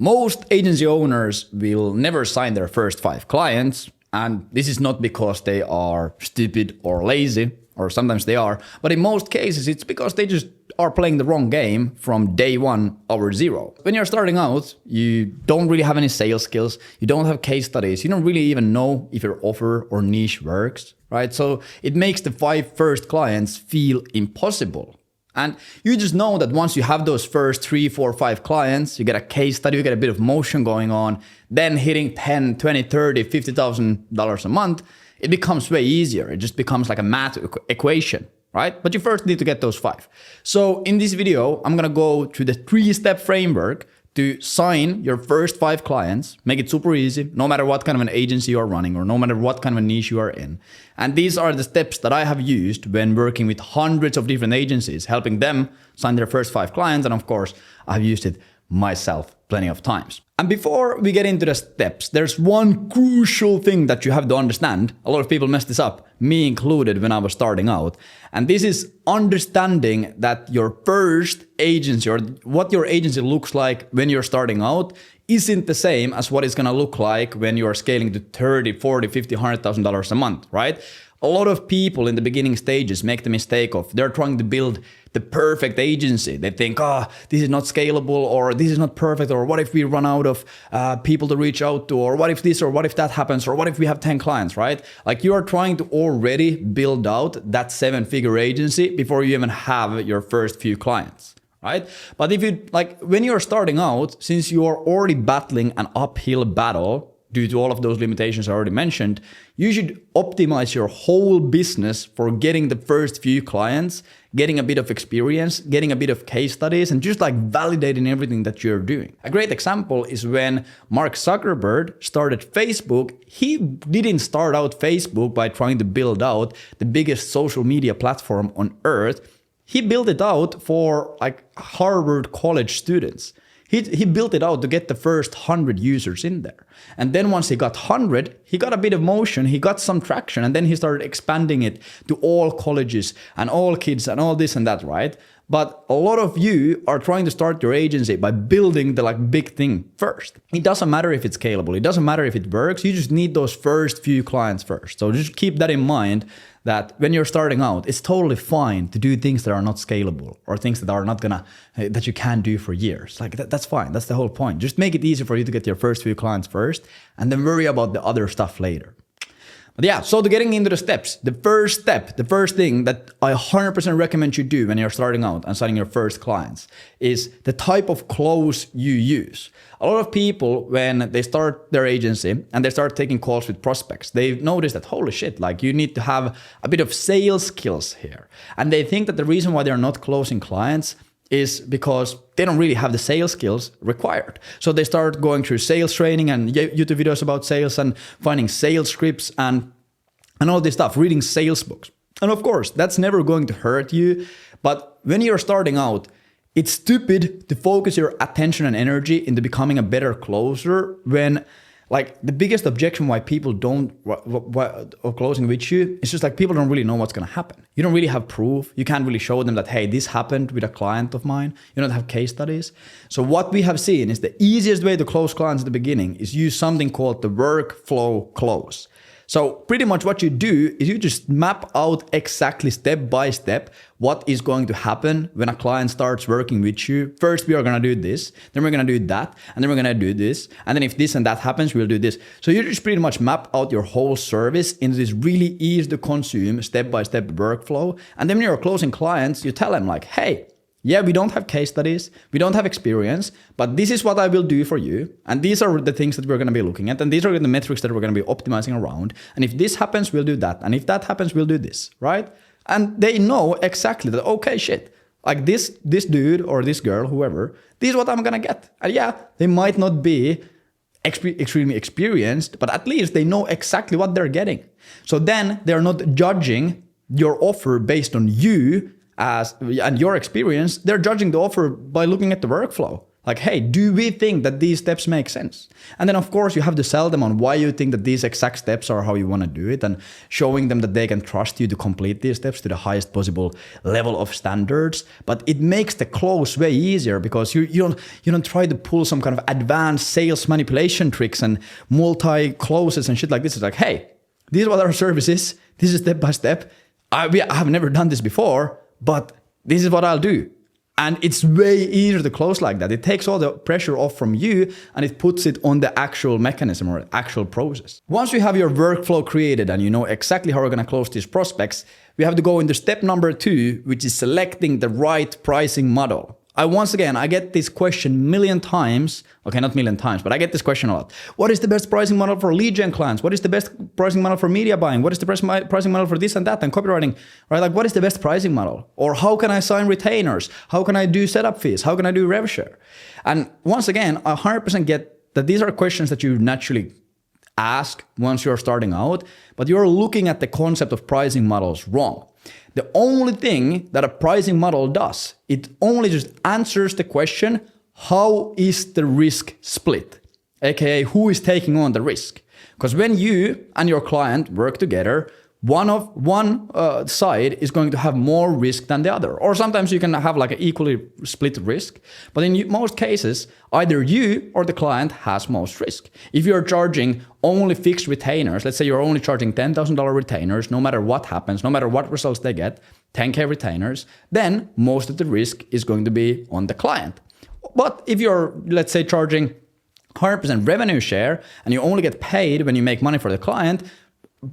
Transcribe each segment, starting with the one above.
Most agency owners will never sign their first 5 clients, and this is not because they are stupid or lazy, or sometimes they are, but in most cases it's because they just are playing the wrong game from day 1 over 0. When you're starting out, you don't really have any sales skills, you don't have case studies, you don't really even know if your offer or niche works, right? So it makes the 5 first clients feel impossible. And you just know that once you have those first 3, 4, 5 clients, you get a case study, you get a bit of motion going on, then hitting 10, 20, 30, $50,000 a month, it becomes way easier. It just becomes like a math equation, right? But you first need to get those 5. So in this video, I'm gonna go through the 3-step framework to sign your first 5 clients, make it super easy, no matter what kind of an agency you are running or no matter what kind of a niche you are in. And these are the steps that I have used when working with hundreds of different agencies, helping them sign their first 5 clients. And of course, I've used it myself plenty of times. And before we get into the steps, there's one crucial thing that you have to understand. A lot of people mess this up, me included when I was starting out. And this is understanding that your first agency or what your agency looks like when you're starting out isn't the same as what it's gonna look like when you're scaling to 30, 40, 50, $100,000 a month, right? A lot of people in the beginning stages make the mistake of they're trying to build the perfect agency. They think, this is not scalable, or this is not perfect, or what if we run out of people to reach out to, or what if this, or what if that happens, or what if we have 10 clients, right? Like you are trying to already build out that 7-figure agency before you even have your first few clients, right? But if you, like when you're starting out, since you are already battling an uphill battle, due to all of those limitations I already mentioned, you should optimize your whole business for getting the first few clients, getting a bit of experience, getting a bit of case studies, and just like validating everything that you're doing. A great example is when Mark Zuckerberg started Facebook. He didn't start out Facebook by trying to build out the biggest social media platform on earth. He built it out for like Harvard college students. He built it out to get the first 100 users in there. And then once he got 100, he got a bit of motion, he got some traction, and then he started expanding it to all colleges and all kids and all this and that, right? But a lot of you are trying to start your agency by building the like big thing first. It doesn't matter if it's scalable, it doesn't matter if it works, you just need those first few clients first. So just keep that in mind, that when you're starting out, it's totally fine to do things that are not scalable or things that are not gonna, that you can't do for years. Like that's fine, that's the whole point. Just make it easy for you to get your first few clients first and then worry about the other stuff later. But yeah, so to getting into the steps, the first step, the first thing that I 100% recommend you do when you're starting out and signing your first clients is the type of close you use. A lot of people, when they start their agency and they start taking calls with prospects, they've noticed that, holy shit, like you need to have a bit of sales skills here. And they think that the reason why they're not closing clients is because they don't really have the sales skills required. So they start going through sales training and YouTube videos about sales and finding sales scripts and all this stuff, reading sales books. And of course, that's never going to hurt you. But when you're starting out, it's stupid to focus your attention and energy into becoming a better closer when like the biggest objection why people don't of closing with you is just like people don't really know what's going to happen. You don't really have proof. You can't really show them that, hey, this happened with a client of mine. You don't have case studies. So what we have seen is the easiest way to close clients at the beginning is use something called the workflow close. So pretty much what you do is you just map out exactly step by step what is going to happen when a client starts working with you. First, we are going to do this, then we're going to do that, and then we're going to do this. And then if this and that happens, we'll do this. So you just pretty much map out your whole service into this really easy to consume step-by-step workflow. And then when you're closing clients, you tell them like, hey, yeah, we don't have case studies, we don't have experience, but this is what I will do for you. And these are the things that we're going to be looking at. And these are the metrics that we're going to be optimizing around. And if this happens, we'll do that. And if that happens, we'll do this, right? And they know exactly that, okay, shit, like this dude or this girl, whoever, this is what I'm going to get. And yeah, they might not be extremely experienced, but at least they know exactly what they're getting. So then they're not judging your offer based on you and your experience. They're judging the offer by looking at the workflow. Like, hey, do we think that these steps make sense? And then, of course, you have to sell them on why you think that these exact steps are how you want to do it, and showing them that they can trust you to complete these steps to the highest possible level of standards. But it makes the close way easier because you don't try to pull some kind of advanced sales manipulation tricks and multi-closes and shit like this. It's like, hey, this is what our service is. This is step by step. I have never done this before, but this is what I'll do. And it's way easier to close like that. It takes all the pressure off from you and it puts it on the actual mechanism or actual process. Once you have your workflow created and you know exactly how we're going to close these prospects, we have to go into step number 2, which is selecting the right pricing model. I get this question a million times. Okay, not a million times, but I get this question a lot. What is the best pricing model for lead gen clients? What is the best pricing model for media buying? What is the best pricing model for this and that and copywriting? Right? Like, what is the best pricing model? Or how can I sign retainers? How can I do setup fees? How can I do rev share? And once again, I 100% get that these are questions that you naturally ask once you're starting out, but you're looking at the concept of pricing models wrong. The only thing that a pricing model does, it only just answers the question, how is the risk split? AKA, who is taking on the risk? Because when you and your client work together, one side is going to have more risk than the other. Or sometimes you can have like an equally split risk. But in most cases, either you or the client has most risk. If you're charging only fixed retainers, let's say you're only charging $10,000 retainers, no matter what happens, no matter what results they get, 10K retainers, then most of the risk is going to be on the client. But if you're, let's say, charging 100% revenue share and you only get paid when you make money for the client,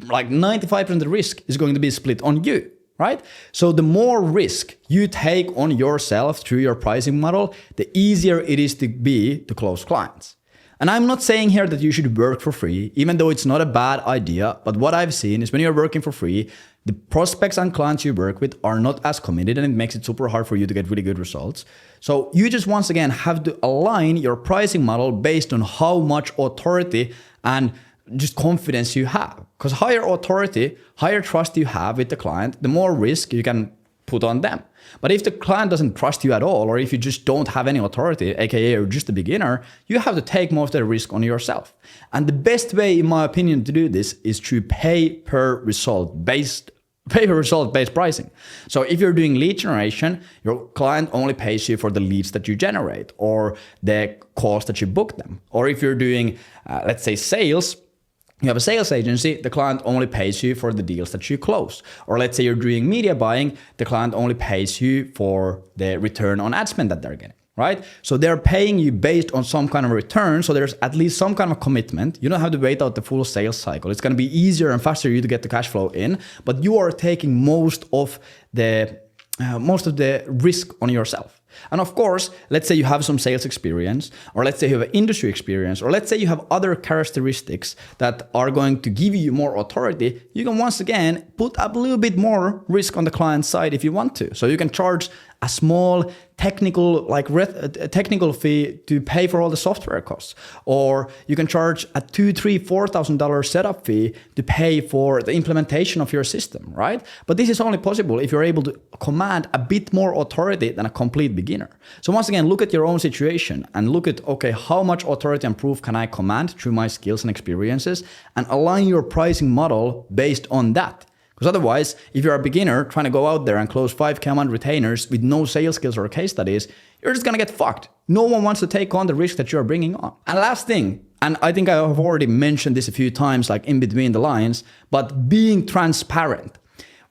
like 95% of the risk is going to be split on you, right? So the more risk you take on yourself through your pricing model, the easier it is to close clients. And I'm not saying here that you should work for free, even though it's not a bad idea. But what I've seen is when you're working for free, the prospects and clients you work with are not as committed and it makes it super hard for you to get really good results. So you just once again have to align your pricing model based on how much authority and just confidence you have. Because higher authority, higher trust you have with the client, the more risk you can put on them. But if the client doesn't trust you at all, or if you just don't have any authority, aka you're just a beginner, you have to take most of the risk on yourself. And the best way, in my opinion, to do this is to pay per result based pricing. So if you're doing lead generation, your client only pays you for the leads that you generate or the calls that you book them. Or if you're doing, let's say, sales, you have a sales agency, the client only pays you for the deals that you close. Or let's say you're doing media buying, the client only pays you for the return on ad spend that they're getting, right? So they're paying you based on some kind of return. So there's at least some kind of commitment. You don't have to wait out the full sales cycle. It's going to be easier and faster for you to get the cash flow in, but you are taking most of the risk on yourself. And of course, let's say you have some sales experience, or let's say you have an industry experience, or let's say you have other characteristics that are going to give you more authority. You can once again put up a little bit more risk on the client side if you want to. So you can charge a small technical fee to pay for all the software costs, or you can charge a $2,000, $3,000, $4,000 setup fee to pay for the implementation of your system, right? But this is only possible if you're able to command a bit more authority than a complete beginner. So once again, look at your own situation and look at, okay, how much authority and proof can I command through my skills and experiences, and align your pricing model based on that. Because otherwise, if you're a beginner trying to go out there and close 5K a month retainers with no sales skills or case studies, you're just going to get fucked. No one wants to take on the risk that you're bringing on. And last thing, and I think I have already mentioned this a few times, like in between the lines, but being transparent.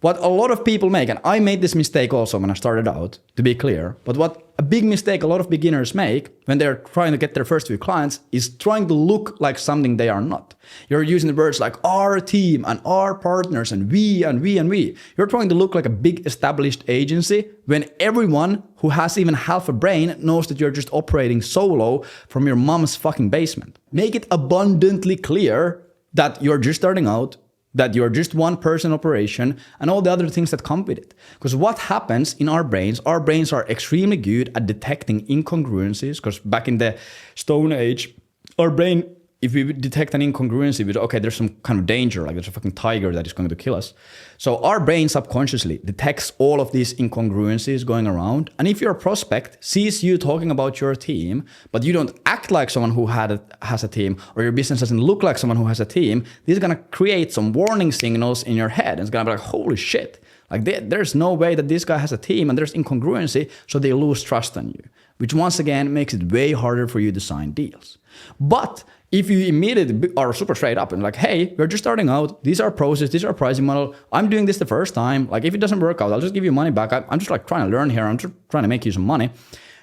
What a lot of people make, and I made this mistake also when I started out, to be clear, but what a big mistake a lot of beginners make when they're trying to get their first few clients is trying to look like something they are not. You're using the words like our team and our partners and we and we and we. You're trying to look like a big established agency when everyone who has even half a brain knows that you're just operating solo from your mom's fucking basement. Make it abundantly clear that you're just starting out, that you're just one person operation, and all the other things that come with it. Because what happens in our brains are extremely good at detecting incongruencies, because back in the Stone Age, our brain if we detect an incongruency, we okay, there's some kind of danger, like there's a fucking tiger that is going to kill us. So our brain subconsciously detects all of these incongruencies going around. And if your prospect sees you talking about your team, but you don't act like someone who has a team, or your business doesn't look like someone who has a team, this is going to create some warning signals in your head. And it's going to be like, holy shit, like there's no way that this guy has a team, and there's incongruency, so they lose trust on you, which once again makes it way harder for you to sign deals. But if you immediately are super straight up and like, hey, we're just starting out, these are process, these are pricing model, I'm doing this the first time, like if it doesn't work out, I'll just give you money back. I'm just like trying to learn here, I'm just trying to make you some money.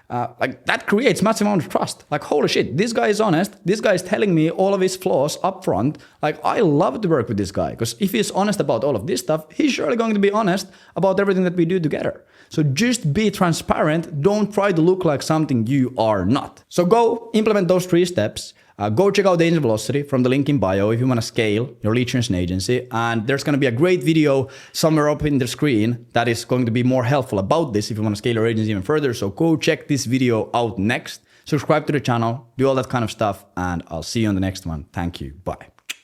Like that creates massive amount of trust. Like, holy shit, this guy is honest. This guy is telling me all of his flaws up front. Like, I love to work with this guy because if he's honest about all of this stuff, he's surely going to be honest about everything that we do together. So just be transparent. Don't try to look like something you are not. So go implement those 3 steps. Go check out the Agent Velocity from the link in bio if you want to scale your lead generation agency. And there's going to be a great video somewhere up in the screen that is going to be more helpful about this if you want to scale your agency even further. So go check this video out next. Subscribe to the channel, do all that kind of stuff, and I'll see you on the next one. Thank you. Bye.